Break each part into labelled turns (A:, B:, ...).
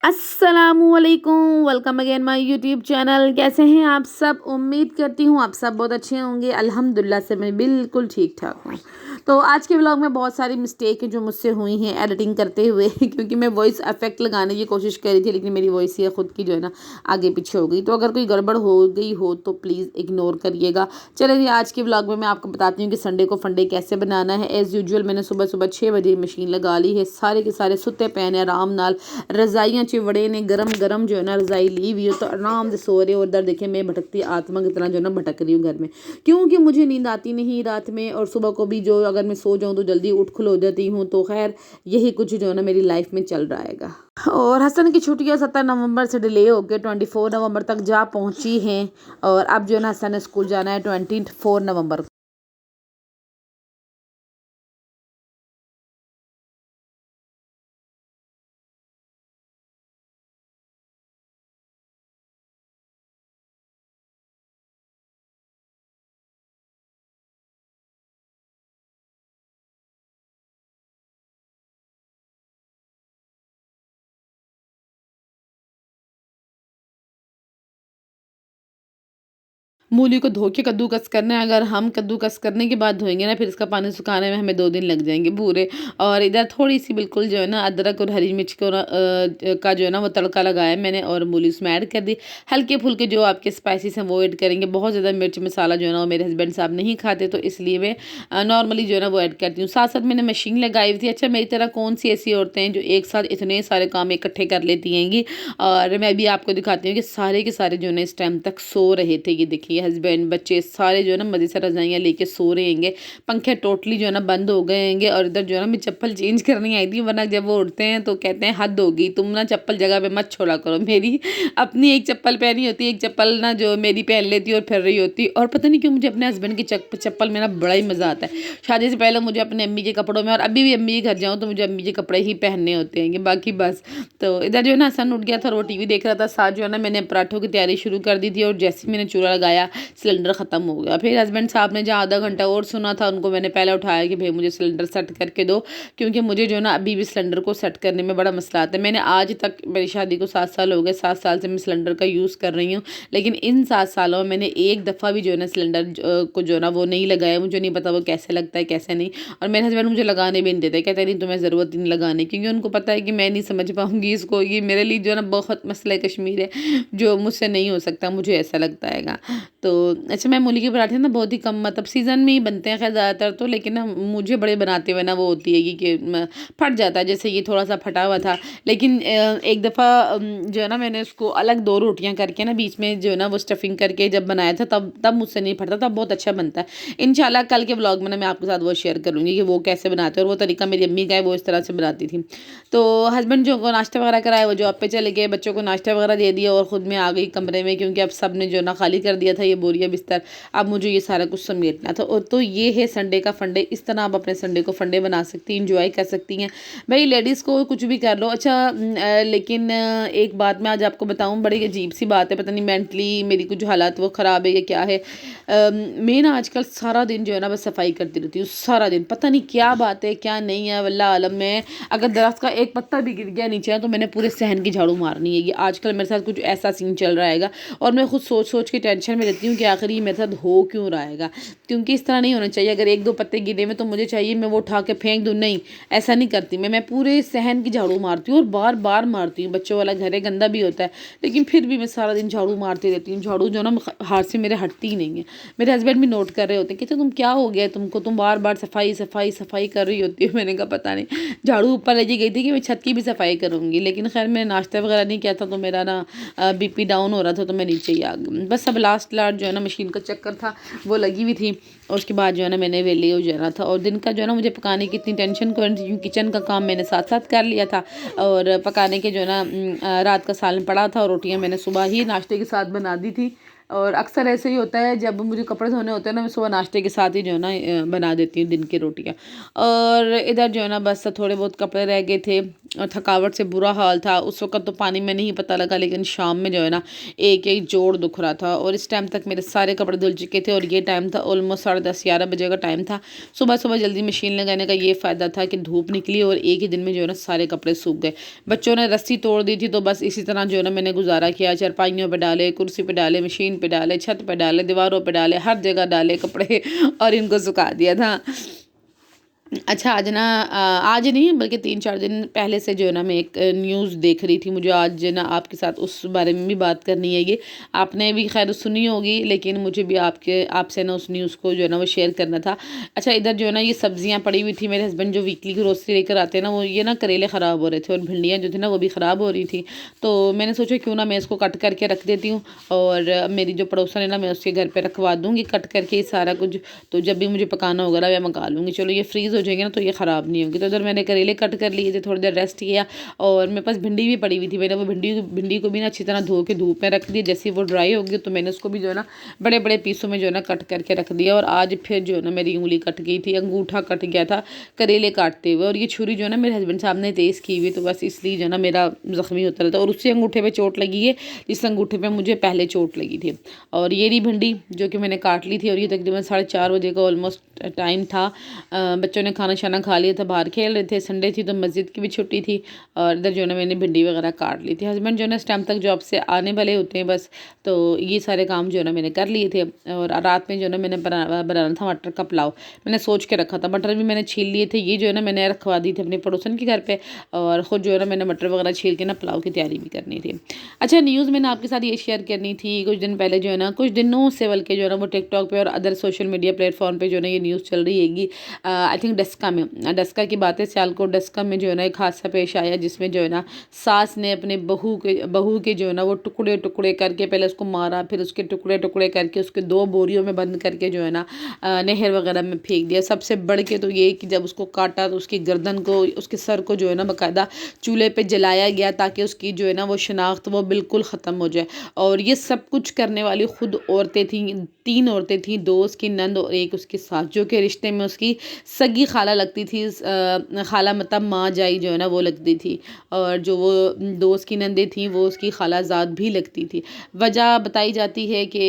A: अस्सलामुअलैकुम, welcome again my YouTube channel. कैसे हैं आप सब? उम्मीद करती हूँ आप सब बहुत अच्छे होंगे। अल्हम्दुलिल्लाह से मैं बिल्कुल ठीक ठाक हूँ। तो आज के व्लॉग में बहुत सारी मिस्टेक हैं जो मुझसे हुई हैं एडिटिंग करते हुए क्योंकि मैं वॉइस इफेक्ट लगाने की कोशिश कर रही थी, लेकिन मेरी वॉइस ही खुद की जो है ना आगे पीछे हो गई। तो अगर कोई गड़बड़ हो गई हो तो प्लीज़ इग्नोर करिएगा। चलिए आज के व्लॉग में मैं आपको बताती हूँ कि संडे को फंडे कैसे बनाना है। एज़ यूजुअल मैंने सुबह सुबह 6 बजे मशीन लगा ली है। सारे के सारे सुते पे ने आराम नाल, रजाइयाँ चिवड़े ने गरम गरम जो है ना रजाई ली हुई हो तो आराम से सो रहे हो। उधर देखे मैं भटकती आत्मा की तरह जो है ना भटक रही हूँ घर में, क्योंकि मुझे नींद आती नहीं रात में, और सुबह को भी जो अगर मैं सो जाऊँ तो जल्दी उठ खुल हो जाती हूँ। तो खैर यही कुछ जो है ना मेरी लाइफ में चल रहा है। और हसन की छुट्टियां 17 नवंबर से डिले होकर 24 नवंबर तक जा पहुंची हैं, और अब जो है ना हसन ने स्कूल जाना है 24 नवंबर को। मूली को धो के कद्दूकस करना है। अगर हम कद्दूकस करने के बाद धोएंगे ना, फिर इसका पानी सुखाने में हमें 2 दिन लग जाएंगे पूरे। और इधर थोड़ी सी बिल्कुल जो है ना अदरक और हरी मिर्च को का जो है ना वो तड़का लगाया मैंने, और मूली उसमें ऐड कर दी। हल्के फुल्के जो आपके स्पाइसेस हैं वो ऐड करेंगे। बहुत ज़्यादा मिर्च मसाला जो है ना वो मेरे हस्बैंड साहब नहीं खाते, तो इसलिए मैं नॉर्मली जो है ना वो ऐड करती हूँ। साथ साथ मैंने मशीन लगाई हुई थी। अच्छा, मेरी तरह कौन सी ऐसी औरतें हैं जो एक साथ इतने सारे काम इकट्ठे कर लेती हैंगी। और मैं भी आपको दिखाती हूँ कि सारे के सारे जो है ना इस टाइम तक सो रहे थे। ये देखिए हस्बैंड बच्चे सारे जो है ना मज़े से रजाइयाँ लेके सो रहे हैंगे। पंखे टोटली जो है ना बंद हो गए हैंगे। और इधर जो है ना मैं चप्पल चेंज करनी आई थी, वरना जब वो उठते हैं तो कहते हैं हद होगी, तुम ना चप्पल जगह पे मत छोड़ा करो। मेरी अपनी एक चप्पल पहनी होती है, एक चप्पल ना जो मेरी पहन लेती और फिर रही होती। और पता नहीं क्यों मुझे अपने हस्बैंड की चप्पल में ना बड़ा ही मज़ा आता है। शादी से पहले मुझे अपने अम्मी के कपड़ों में, और अभी भी अम्मी के घर जाऊँ तो मुझे अम्मी के कपड़े ही पहनने होते हैं बाकी बस। तो इधर जो है ना हसन उठ गया था, वो टीवी देख रहा था। साथ जो है ना मैंने पराठों की तैयारी शुरू कर दी थी, और जैसे ही मैंने चूल्हा लगाया सिलेंडर ख़त्म हो गया। फिर हस्बैंड साहब ने जहाँ आधा घंटा और सुना था, उनको मैंने पहले उठाया कि भाई मुझे सिलेंडर सेट करके दो, क्योंकि मुझे जो है ना अभी भी सिलेंडर को सेट करने में बड़ा मसला आता है। मैंने आज तक, मेरी शादी को 7 साल हो गए, 7 साल से मैं सिलेंडर का यूज़ कर रही हूँ, लेकिन इन 7 सालों में मैंने एक दफ़ा भी जो है ना सिलेंडर को जो है ना वो नहीं लगाया। मुझे नहीं पता वो कैसे लगता है कैसे नहीं। और मेरे हस्बैंड मुझे लगाने भी नहीं देते, कहते नहीं तुम्हें ज़रूरत ही नहीं लगाने, क्योंकि उनको पता है कि मैं नहीं समझ पाऊँगी इसको। ये मेरे लिए जो है ना बहुत मसला कश्मीर है, जो मुझसे नहीं हो सकता, मुझे ऐसा लगता है। तो अच्छा, मैं मूली के पराठे ना बहुत ही कम, मतलब सीज़न में ही बनते हैं खैर ज़्यादातर तो, लेकिन ना मुझे बड़े बनाते हुए ना वो होती है कि फट जाता है। जैसे ये थोड़ा सा फटा हुआ था, लेकिन एक दफ़ा जो है ना मैंने उसको अलग 2 रोटियां करके ना बीच में जो है ना वो स्टफिंग करके जब बनाया था, तब तब मुझसे नहीं फटता, तब बहुत अच्छा बनता है। इंशाल्लाह कल के व्लॉग में ना मैं आपके साथ वो शेयर करूँगी कि वो कैसे बनाते हैं, और वो तरीका मेरी अम्मी का है, वो इस तरह से बनाती थी। तो हस्बैंड जो को नाश्ता वगैरह कराया, वो जॉब पे चले गए, बच्चों को नाश्ता वगैरह दे दिया, और ख़ुद मैं आ गई कमरे में, क्योंकि अब सब ने जो ना खाली कर दिया था ये बोरिया बिस्तर। अब मुझे ये सारा कुछ समेटना था। और तो ये है संडे का फंडे। इस तरह आप अपने संडे को फंडे बना सकती हैं, इंजॉय कर सकती हैं। भाई लेडीज़ को कुछ भी कर लो। अच्छा लेकिन एक बात मैं आज आपको बताऊँ, बड़ी अजीब सी बात है, पता नहीं मेंटली मेरी कुछ हालात वो ख़राब है या क्या है। मैं ना आजकल सारा दिन जो है ना बस सफाई करती रहती हूँ, सारा दिन। पता नहीं क्या बात है क्या नहीं है, वल्लाह आलम में। अगर दरख्त का एक पत्ता भी गिर गया नीचे ना, तो मैंने पूरे सहन की झाड़ू मारनी है। ये आजकल मेरे साथ कुछ ऐसा सीन चल रहा है, और मैं खुद सोच सोच के टेंशन में रहती हूँ कि आखिर ये मेरे साथ हो क्यों रहा है। क्योंकि इस तरह नहीं होना चाहिए। अगर 1-2 पत्ते गिरे में तो मुझे चाहिए मैं वो उठा के फेंक दूँ, नहीं, ऐसा नहीं करती मैं पूरे सहन की झाड़ू मारती हूँ, और बार बार मारती हूँ। बच्चों वाला घर है, गंदा भी होता है, लेकिन फिर भी मैं सारा दिन झाड़ू मारती रहती हूँ। झाड़ू जो ना हाथ से मेरे हटती ही नहीं है। मेरे हस्बैंड भी नोट कर रहे होते हैं, कहते तुम क्या हो गया तुमको, तुम बार बार सफाई सफाई सफाई कर रही होती है। मैंने कहा पता नहीं, झाड़ू ऊपर लेके गई थी कि मैं छत की भी सफाई करूँगी, लेकिन खैर मैंने नाश्ता वगैरह नहीं किया था, तो मेरा ना बीपी डाउन हो रहा था, तो मैं नीचे ही आ गई। बस अब लास्ट जो है ना मशीन का चक्कर था वो लगी हुई थी, और उसके बाद जो है ना मैंने वेले हो जाना था। और दिन का जो है ना मुझे पकाने की इतनी टेंशन को, किचन का काम मैंने साथ साथ कर लिया था, और पकाने के जो है ना रात का सालन पड़ा था, और रोटियां मैंने सुबह ही नाश्ते के साथ बना दी थी। और अक्सर ऐसे ही होता है, जब मुझे कपड़े धोने होते हैं ना, मैं सुबह नाश्ते के साथ ही जो है ना बना देती हूँ दिन की रोटियाँ। और इधर जो है ना बस थोड़े बहुत कपड़े रह गए थे और थकावट से बुरा हाल था। उस वक़्त तो पानी में नहीं पता लगा, लेकिन शाम में जो है ना एक एक जोड़ दुख रहा था और इस टाइम तक मेरे सारे कपड़े धुल चुके थे और ये टाइम था ऑलमोस्ट 10:30-11 बजे का टाइम था। सुबह सुबह जल्दी मशीन लगाने का ये फ़ायदा था कि धूप निकली और एक ही दिन में जो है ना सारे कपड़े सूख गए। बच्चों ने रस्सी तोड़ दी थी, तो बस इसी तरह जो है ना मैंने गुजारा किया। चारपाइयों पे डाले, कुर्सी पे डाले, मशीन पे डाले, छत पे डाले, दीवारों पे डाले, हर जगह डाले कपड़े और इनको सुखा दिया था। अच्छा, आज ना आज नहीं बल्कि 3-4 दिन पहले से जो है ना मैं एक न्यूज़ देख रही थी। मुझे आज जो है ना आपके साथ उस बारे में भी बात करनी है। ये आपने भी खैर सुनी होगी, लेकिन मुझे भी आपसे ना उस न्यूज़ को जो है ना वो शेयर करना था। अच्छा, इधर जो है ना ये सब्जियां पड़ी हुई थी। मेरे हस्बैंड जो वीकली ग्रोसरी लेकर आते हैं ना, वो ये ना करेले ख़राब हो रहे थे और भिंडियाँ जो थी ना वो भी ख़राब हो रही थी। तो मैंने सोचा क्यों ना मैं इसको कट करके रख देती हूँ और मेरी जो पड़ोसन है ना मैं उसके घर पर रखवा दूँगी कट करके ये सारा कुछ। तो जब भी मुझे पकाना होगा ना मैं मंगा लूँगी। चलो ये फ्रीज़ हो जाएंगे ना तो ये ख़राब नहीं होंगे। तो इधर मैंने करेले कट कर लिए थे, थोड़ी देर रेस्ट किया और मेरे पास भिंडी भी पड़ी हुई थी। मैंने वो भिंडी को भी ना अच्छी तरह धो के धूप में रख दी। जैसे ही वो ड्राई होगी तो मैंने उसको भी जो है ना बड़े बड़े पीसों में जो है ना कट करके रख दिया। और आज फिर जो है ना मेरी उंगली कट गई थी, अंगूठा कट गया था करेले काटते हुए। और ये छुरी जो है ना मेरे हस्बैंड साहब ने तेज़ की हुई, तो बस इसलिए जो है ना मेरा ज़ख्मी होता रहता है। और उससे अंगूठे पर चोट लगी है जिस अंगूठे पर मुझे पहले चोट लगी थी। और ये रही भिंडी जो कि मैंने काट ली थी और ये तकरीबन 4:30 बजे का ऑलमोस्ट टाइम था। बच्चों ने खाना शाना खा लिया था, बाहर खेल रहे थे। संडे थी तो मस्जिद की भी छुट्टी थी और इधर जो है ना मैंने भिंडी वगैरह काट ली थी। हस्बैंड जो है ना इस टाइम तक जॉब से आने वाले होते हैं बस, तो ये सारे काम जो है ना मैंने कर लिए थे। और रात में जो है ना मैंने बनाना था मटर का पुलाव। मैंने सोच के रखा था, मटर भी मैंने छील लिए थे। ये जो है ना मैंने रखवा दी थी अपने पड़ोसन के घर पे और ख़ुद जो है ना मैंने मटर वगैरह छील के ना पुलाव की तैयारी भी करनी थी। अच्छा, न्यूज़ मैंने आपके साथ ये शेयर करनी थी। कुछ दिन पहले जो है ना, कुछ दिनों से बल्कि जो है ना वो टिकटॉक पे और अदर सोशल मीडिया प्लेटफॉर्म पे जो है ना ये न्यूज़ चल रही हैगी। आई थिंक डस्का की बात है। सियालकोट डस्का में जो है ना एक हादसा पेश आया जिसमें जो है ना सास ने अपने बहू के जो है ना वो टुकड़े टुकड़े करके पहले उसको मारा, फिर उसके टुकड़े टुकड़े करके उसके 2 बोरियों में बंद करके जो है ना नहर वगैरह में फेंक दिया। सबसे बढ़ के तो ये कि जब उसको काटा तो उसकी गर्दन को, उसके सर को जो है ना बाकायदा चूल्हे पे जलाया गया ताकि उसकी जो है ना वो शनाख्त वो बिल्कुल ख़त्म हो जाए। और ये सब कुछ करने वाली खुद औरतें थीं, 3 औरतें थीं, 2 उसकी नंद और 1 उसकी सास, जो कि रिश्ते में उसकी सगी खाला लगती थी। खाला मतलब माँ जाई जो है ना वो लगती थी। और जो वो 2 उसकी नंदें थीं वो उसकी खालाजाद भी लगती थी। वजह बताई जाती है कि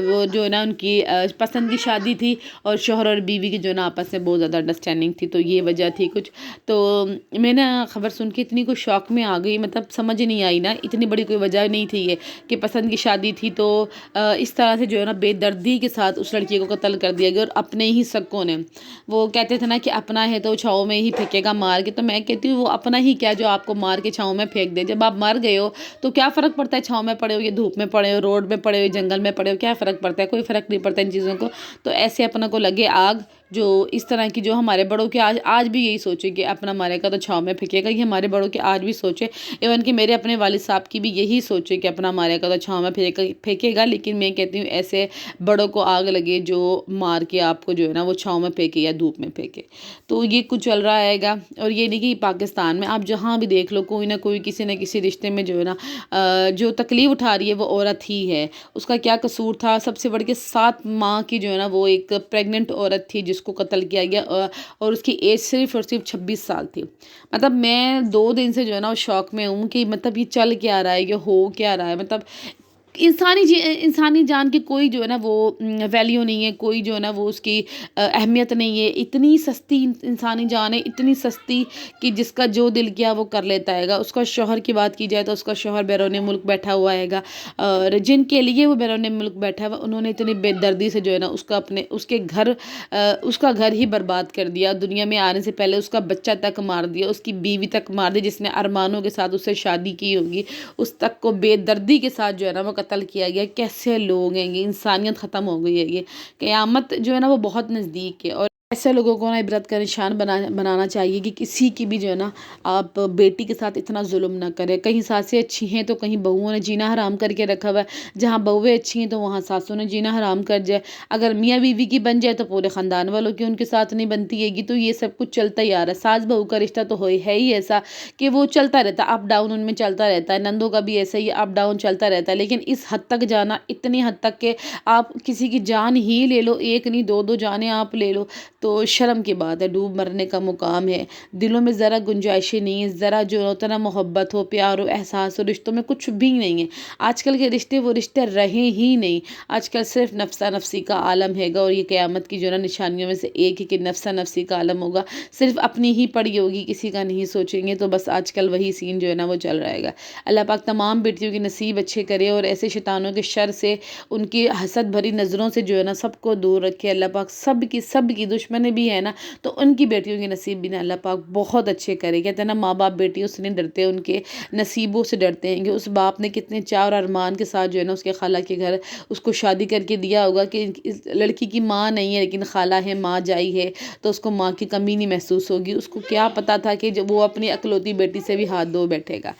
A: वो जो है ना उनकी पसंद की शादी थी और शौहर और बीवी की जो है ना आपस में बहुत ज़्यादा अंडरस्टैंडिंग थी, तो ये वजह थी कुछ। तो मैं ना खबर सुन के इतनी कुछ शौक में आ गई, मतलब समझ नहीं आई ना, इतनी बड़ी कोई वजह नहीं थी ये कि पसंद की शादी थी तो इस तरह से जो है ना बेदर्दी के साथ उस लड़की को कत्ल कर दिया गया। और अपने ही सबकों ने, वो कहते थे ना कि अपना है तो छाँव में ही फेंकेगा मार के, तो मैं कहती हूँ वो अपना ही क्या जो आपको मार के छाँव में फेंक दे। जब आप मर गए हो तो क्या फ़र्क पड़ता है छाँव में पड़े हो या धूप में पड़े हो, रोड में पड़े हो, जंगल में पड़े हो, क्या फ़र्क पड़ता है? कोई फ़र्क नहीं पड़ता इन चीज़ों को। तो ऐसे अपना को लगे आग, जो इस तरह की जो हमारे बड़ों के आज आज भी यही सोचे कि अपना मारेगा तो छाँव में फेंकेगा, ये हमारे बड़ों के आज भी सोचे। इवन कि मेरे अपने वालिद साहब की भी यही सोचे कि अपना मारेगा तो छाँव में फेंकेगा। लेकिन मैं कहती हूँ ऐसे बड़ों को आग लगे जो मार के आपको जो है ना वो छाँव में फेंके या धूप में फेंके। तो ये कुछ चल रहा हैगा। और ये नहीं कि पाकिस्तान में, आप जहाँ भी देख लो कोई ना कोई किसी न किसी रिश्ते में जो है ना जो तकलीफ़ उठा रही है वो औरत ही है। उसका क्या कसूर था? सबसे बढ़ के 7 माह की जो है ना वो एक प्रेग्नेंट औरत थी जिसको कत्ल किया गया और उसकी एज सिर्फ और सिर्फ 26 साल थी। मतलब मैं 2 दिन से जो है ना वो शौक में हूँ कि मतलब ये चल क्या रहा है, ये हो क्या रहा है। मतलब इंसानी जान की कोई जो है ना वो वैल्यू नहीं है, कोई जो है ना वो उसकी अहमियत नहीं है। इतनी सस्ती इंसानी जान है, इतनी सस्ती कि जिसका जो दिल किया वो कर लेता हैगा। उसका शौहर की बात की जाए तो उसका शौहर बैरून मुल्क बैठा हुआ हैगा और जिनके लिए वो बैरून मुल्क बैठा हुआ उन्होंने इतनी बेदर्दी से जो है ना उसका घर ही बर्बाद कर दिया। दुनिया में आने से पहले उसका बच्चा तक मार दिया, उसकी बीवी तक मार दी जिसने अरमानों के साथ उससे शादी की होगी, उस तक को बेदर्दी के साथ जो है ना वो कत्ल किया गया। कैसे लोग हैं ये, इंसानियत ख़त्म हो गई है ये। क़यामत जो है ना वो बहुत नज़दीक है। और ऐसे लोगों को ना इबरत का निशान बनाना चाहिए कि किसी की भी जो है ना आप बेटी के साथ इतना जुल्म ना करें। कहीं सासें अच्छी हैं तो कहीं बहुओं ने जीना हराम करके रखा हुआ है, जहाँ बहुएं अच्छी हैं तो वहाँ सासों ने जीना हराम कर जाए। अगर मियाँ बीवी की बन जाए तो पूरे ख़ानदान वालों की उनके साथ नहीं बनती हैगी। तो ये सब कुछ चलता ही आ रहा है। सास बहू का रिश्ता तो है ही ऐसा कि वो चलता रहता है, अप डाउन उनमें चलता रहता है। नंदों का भी ऐसा ही अप डाउन चलता रहता है। लेकिन इस हद तक जाना, इतनी हद तक के आप किसी की जान ही ले लो, एक नहीं दो दो जानें आप ले लो, तो शर्म की बात है, डूब मरने का मुकाम है। दिलों में ज़रा गुंजाइशें नहीं है, ज़रा जो होता है ना मोहब्बत हो, प्यार हो, एहसास हो, रिश्तों में कुछ भी नहीं है। आजकल के रिश्ते वो रिश्ते रहे ही नहीं। आजकल सिर्फ नफ्सा नफसी का आलम हैगा। और ये क़यामत की जो है ना निशानियों में से एक है कि नफ्सा नफसी का आलम होगा, सिर्फ अपनी ही पड़ी होगी, किसी का नहीं सोचेंगे। तो बस आजकल वही सीन जो है ना वो चल रहेगा। अल्लाह पाक तमाम बेटियों के नसीब अच्छे करे और ऐसे शैतानों के शर से, उनकी हसद भरी नज़रों से जो है ना सबको दूर रखे अल्लाह पाक। सब की दुश्मनी भी है ना तो उनकी बेटियों के नसीब भी ना अल्लाह पाक बहुत अच्छे करे। कहते हैं ना माँ बाप बेटियों से नहीं डरते, उनके नसीबों से डरते हैं कि उस बाप ने कितने चाव और अरमान के साथ जो है ना उसके खाला के घर उसको शादी करके दिया होगा कि इस लड़की की माँ नहीं है लेकिन खाला है, माँ जाई है, तो उसको माँ की कमी नहीं महसूस होगी। उसको क्या पता था कि जब वो अपनी अकलौती बेटी से भी हाथ धो बैठेगा।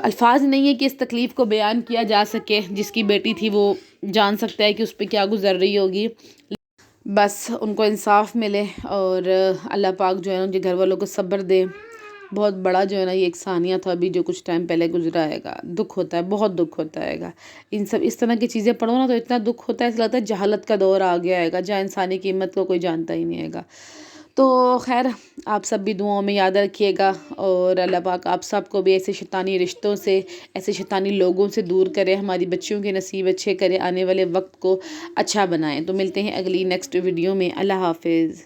A: अल्फाज नहीं है कि इस तकलीफ़ को बयान किया जा सके। जिसकी बेटी थी वो जान सकता है कि उस पर क्या गुजर रही होगी। बस उनको इंसाफ मिले और अल्लाह पाक जो है ना उनके घर वालों को सब्र दे। बहुत बड़ा जो है ना ये एक सानिया था अभी जो कुछ टाइम पहले गुजरा हैगा। दुख होता है, बहुत दुख होता हैगा। इन सब इस तरह की चीज़ें पढ़ो ना तो इतना दुख होता है, ऐसा लगता है जहालत का दौर आ गया हैगा जहाँ इंसानी कीमत को कोई जानता ही नहीं हैगा। तो खैर आप सब भी दुआओं में याद रखिएगा और अल्लाह पाक आप सबको भी ऐसे शैतानी रिश्तों से, ऐसे शैतानी लोगों से दूर करें, हमारी बच्चियों के नसीब अच्छे करें, आने वाले वक्त को अच्छा बनाएं। तो मिलते हैं अगली नेक्स्ट वीडियो में। अल्लाह हाफिज़।